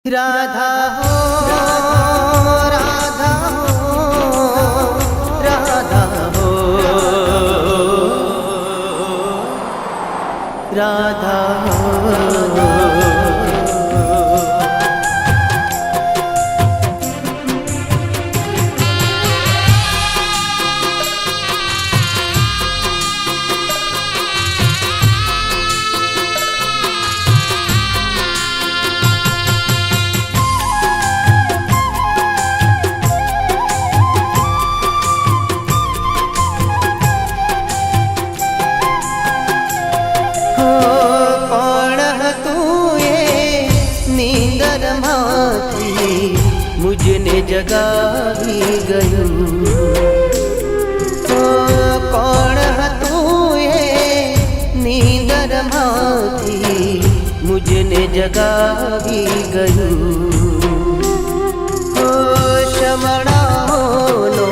राधा हो राधा हो राधा हो राधा हो। मुझने जगावी गયું કોણ હતું એ નીંદરમાંથી મુझने જગાવી ગયું શમણાઓનો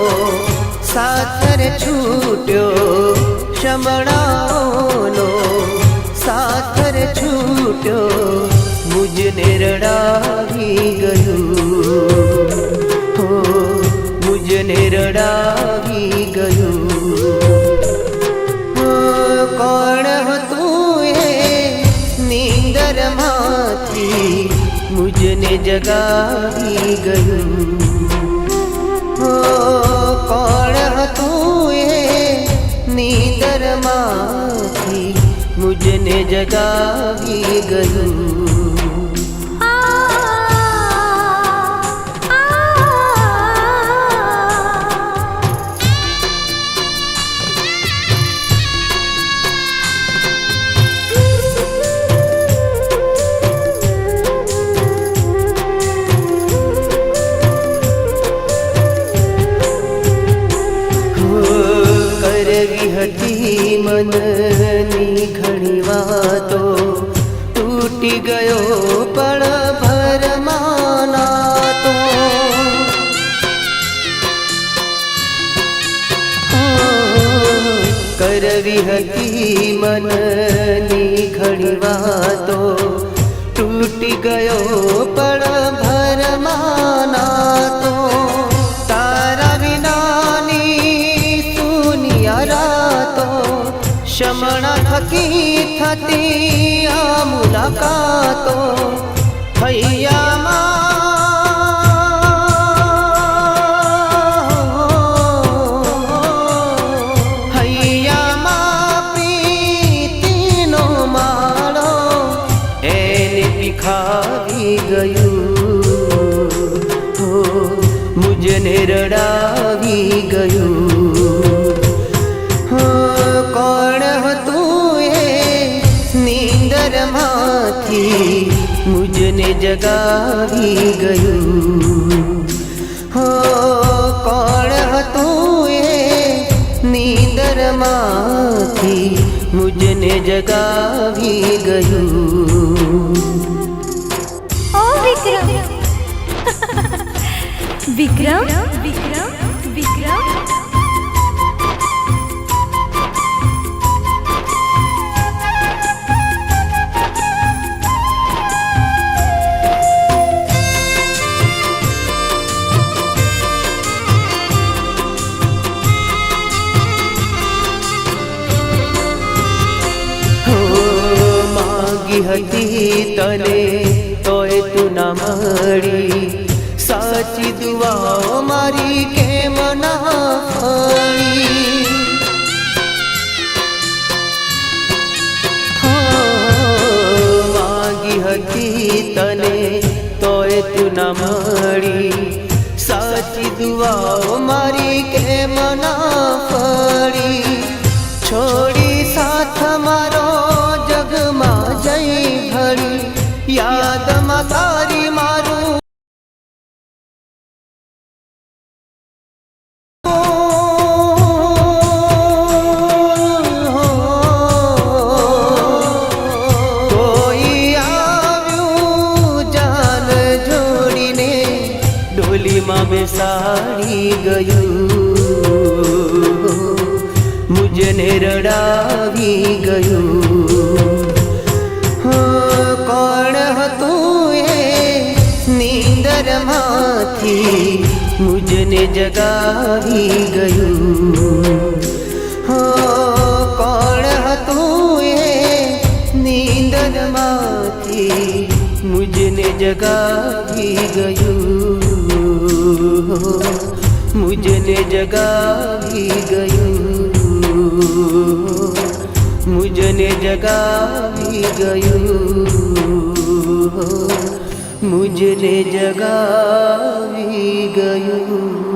સાથ રે છૂટ્યો શમણાઓનો સાથ રે છૂટ્યો मुझने रड़ावी गયું मुझने रड़ावी गયું કોણ હતું એ નીંદરમાંથી મુझने જગાવી ગયું કોણ હતું એ નીંદરમાંથી મુझने જગાવી ગયું। मननी घणी वातो तूटी गयो पल भर मानातो करवी हती मननी घणी वातो तूटी गयो पल भर मानातो तारा विनानी सुनिया रातो शमणा थकी थती आ मुलाकातो हૈયામાં પ્રીતિનો માળો એને પિખાવી ગયું મુझने રડાવી ગયું કોણ હતું એ નીંદરમાંથી મુझने જગાવી ગયું કોણ હતું એ નીંદરમાંથી મુझने જગાવી ગયું। ઓ વિક્રમ વિક્રમ વિક્રમ વિક્રમ હતી તને તોય તું ના મળી સાચી દુઆઓ મારી કેમ ના ફળી માગી હતી તને તોય તું ના મળી સાચી દુઆઓ મારી કેમ ના ફળી છોડી સાથ મારો જગમાં જઈ ભળી યાદમાં તારી મારું કોઈ આવ્યું જાન જોડીને ડોલીમાં બેસાડી ગયું मुझने रड़ावी गયું કોણ હતું એ મુજને જગાવી ગયું. કોણ હતું એ નીંદરમાંથી મુજને જગાવી ગયું. મુજને જગાવી ગયું. મુજને જગાવી ગયું. મુજને જગાવી ગયું.